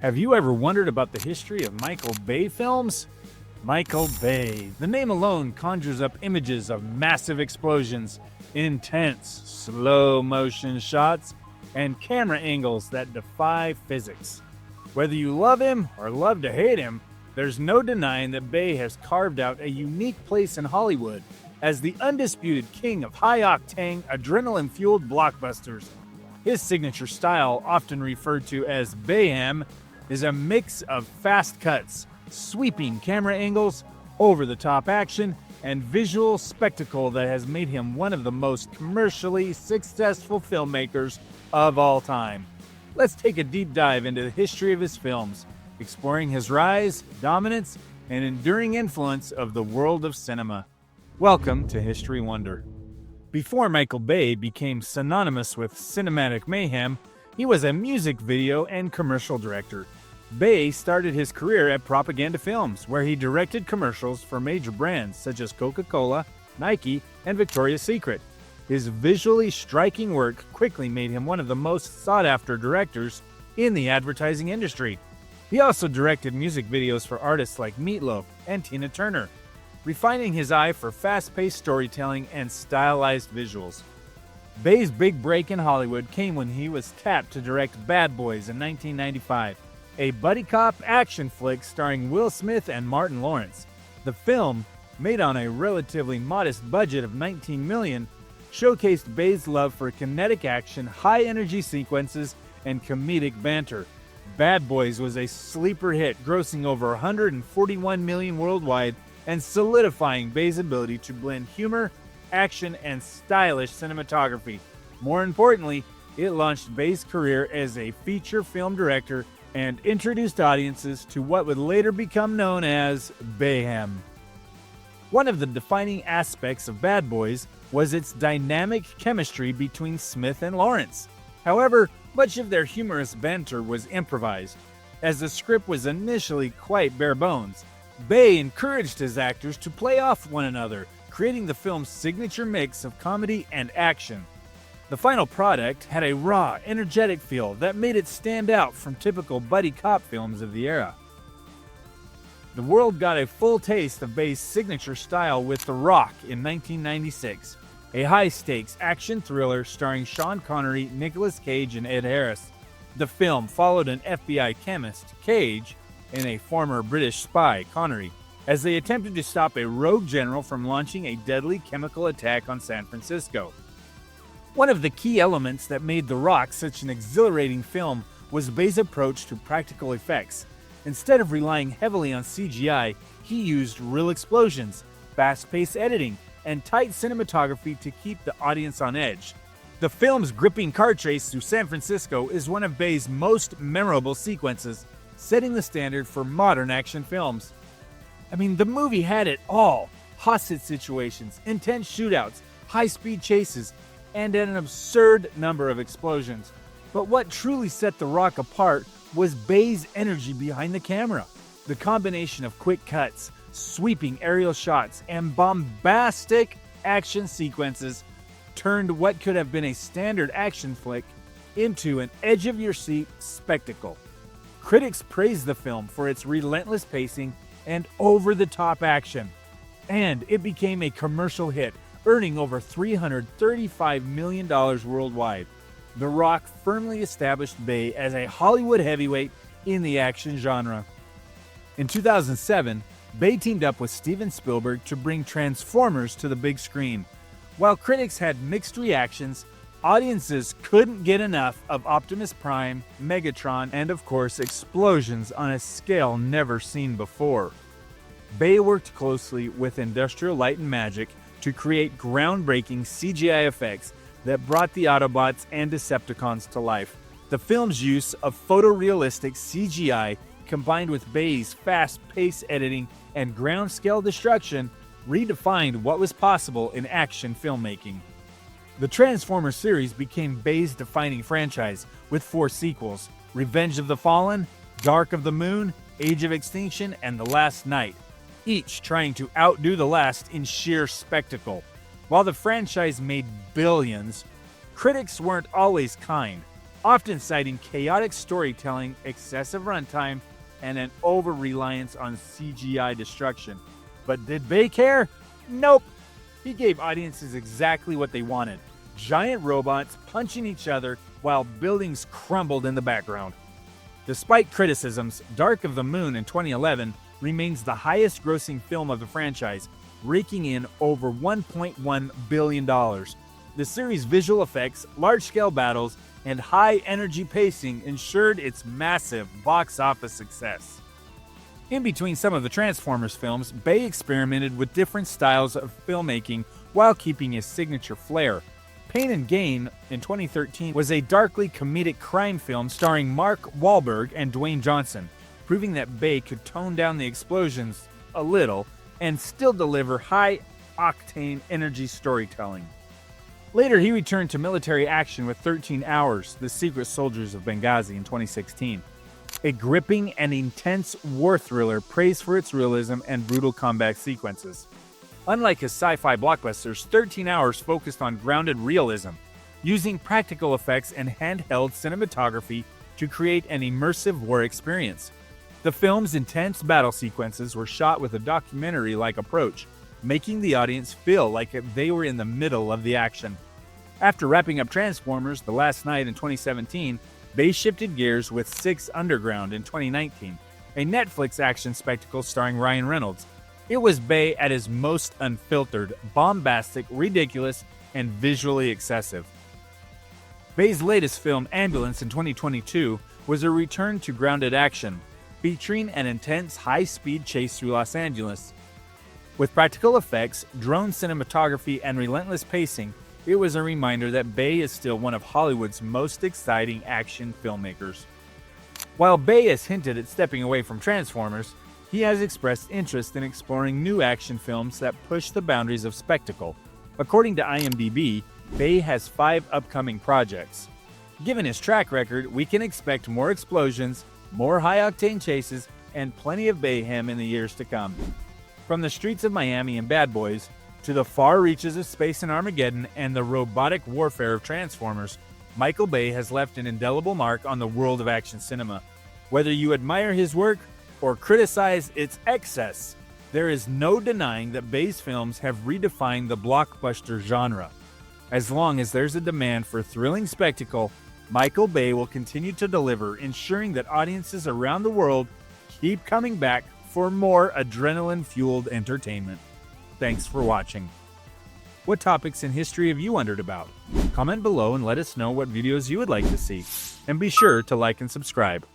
Have you ever wondered about the history of Michael Bay films? Michael Bay. The name alone conjures up images of massive explosions, intense, slow-motion shots, and camera angles that defy physics. Whether you love him or love to hate him, there's no denying that Bay has carved out a unique place in Hollywood as the undisputed king of high-octane, adrenaline-fueled blockbusters. His signature style, often referred to as Bayhem, is a mix of fast cuts, sweeping camera angles, over-the-top action, and visual spectacle that has made him one of the most commercially successful filmmakers of all time. Let's take a deep dive into the history of his films, exploring his rise, dominance, and enduring influence of the world of cinema. Welcome to History Wonder. Before Michael Bay became synonymous with cinematic mayhem, he was a music video and commercial director. Bay started his career at Propaganda Films, where he directed commercials for major brands such as Coca-Cola, Nike, and Victoria's Secret. His visually striking work quickly made him one of the most sought-after directors in the advertising industry. He also directed music videos for artists like Meatloaf and Tina Turner, refining his eye for fast-paced storytelling and stylized visuals. Bay's big break in Hollywood came when he was tapped to direct Bad Boys in 1995, a buddy cop action flick starring Will Smith and Martin Lawrence. The film, made on a relatively modest budget of $19 million, showcased Bay's love for kinetic action, high-energy sequences, and comedic banter. Bad Boys was a sleeper hit, grossing over $141 million worldwide and solidifying Bay's ability to blend humor, action, and stylish cinematography. More importantly, it launched Bay's career as a feature film director and introduced audiences to what would later become known as Bayhem. One of the defining aspects of Bad Boys was its dynamic chemistry between Smith and Lawrence. However, much of their humorous banter was improvised. As the script was initially quite bare bones, Bay encouraged his actors to play off one another, creating the film's signature mix of comedy and action. The final product had a raw, energetic feel that made it stand out from typical buddy cop films of the era. The world got a full taste of Bay's signature style with The Rock in 1996, a high-stakes action thriller starring Sean Connery, Nicolas Cage, and Ed Harris. The film followed an FBI chemist, Cage, and a former British spy, Connery, as they attempted to stop a rogue general from launching a deadly chemical attack on San Francisco. One of the key elements that made The Rock such an exhilarating film was Bay's approach to practical effects. Instead of relying heavily on CGI, he used real explosions, fast-paced editing, and tight cinematography to keep the audience on edge. The film's gripping car chase through San Francisco is one of Bay's most memorable sequences, setting the standard for modern action films. The movie had it all: hostage situations, intense shootouts, high-speed chases, and an absurd number of explosions. But what truly set The Rock apart was Bay's energy behind the camera. The combination of quick cuts, sweeping aerial shots, and bombastic action sequences turned what could have been a standard action flick into an edge-of-your-seat spectacle. Critics praised the film for its relentless pacing and over-the-top action, and it became a commercial hit, earning over $335 million worldwide. The Rock firmly established Bay as a Hollywood heavyweight in the action genre. In 2007, Bay teamed up with Steven Spielberg to bring Transformers to the big screen. While critics had mixed reactions, audiences couldn't get enough of Optimus Prime, Megatron, and of course explosions on a scale never seen before. Bay worked closely with Industrial Light and Magic to create groundbreaking CGI effects that brought the Autobots and Decepticons to life. The film's use of photorealistic CGI combined with Bay's fast-paced editing and ground-scale destruction redefined what was possible in action filmmaking. The Transformers series became Bay's defining franchise, with 4 sequels: Revenge of the Fallen, Dark of the Moon, Age of Extinction, and The Last Knight, each trying to outdo the last in sheer spectacle. While the franchise made billions, critics weren't always kind. often citing chaotic storytelling, excessive runtime, and an over-reliance on CGI destruction. But did Bay care? Nope. He gave audiences exactly what they wanted: giant robots punching each other while buildings crumbled in the background. Despite criticisms, Dark of the Moon in 2011 remains the highest-grossing film of the franchise, raking in over $1.1 billion. The series' visual effects, large-scale battles, and high-energy pacing ensured its massive box office success. In between some of the Transformers films, Bay experimented with different styles of filmmaking while keeping his signature flair. Pain and Gain in 2013 was a darkly comedic crime film starring Mark Wahlberg and Dwayne Johnson, proving that Bay could tone down the explosions a little and still deliver high-octane energy storytelling. Later, he returned to military action with 13 Hours, The Secret Soldiers of Benghazi in 2016. A gripping and intense war thriller praised for its realism and brutal combat sequences. Unlike his sci-fi blockbusters, 13 Hours focused on grounded realism, using practical effects and handheld cinematography to create an immersive war experience. The film's intense battle sequences were shot with a documentary-like approach, making the audience feel like they were in the middle of the action. After wrapping up Transformers: The Last Night in 2017, Bay shifted gears with 6 Underground in 2019, a Netflix action spectacle starring Ryan Reynolds. It was Bay at his most unfiltered, bombastic, ridiculous, and visually excessive. Bay's latest film, Ambulance in 2022, was a return to grounded action, featuring an intense high-speed chase through Los Angeles. With practical effects, drone cinematography, and relentless pacing, it was a reminder that Bay is still one of Hollywood's most exciting action filmmakers. While Bay has hinted at stepping away from Transformers, he has expressed interest in exploring new action films that push the boundaries of spectacle. According to IMDb, Bay has 5 upcoming projects. Given his track record, we can expect more explosions, more high-octane chases, and plenty of Bayhem in the years to come. From the streets of Miami and Bad Boys, to the far reaches of space in Armageddon and the robotic warfare of Transformers, Michael Bay has left an indelible mark on the world of action cinema. Whether you admire his work or criticize its excess, there is no denying that Bay's films have redefined the blockbuster genre. As long as there's a demand for thrilling spectacle, Michael Bay will continue to deliver, ensuring that audiences around the world keep coming back for more adrenaline-fueled entertainment. Thanks for watching. What topics in history have you wondered about? Comment below and let us know what videos you would like to see. And be sure to like and subscribe.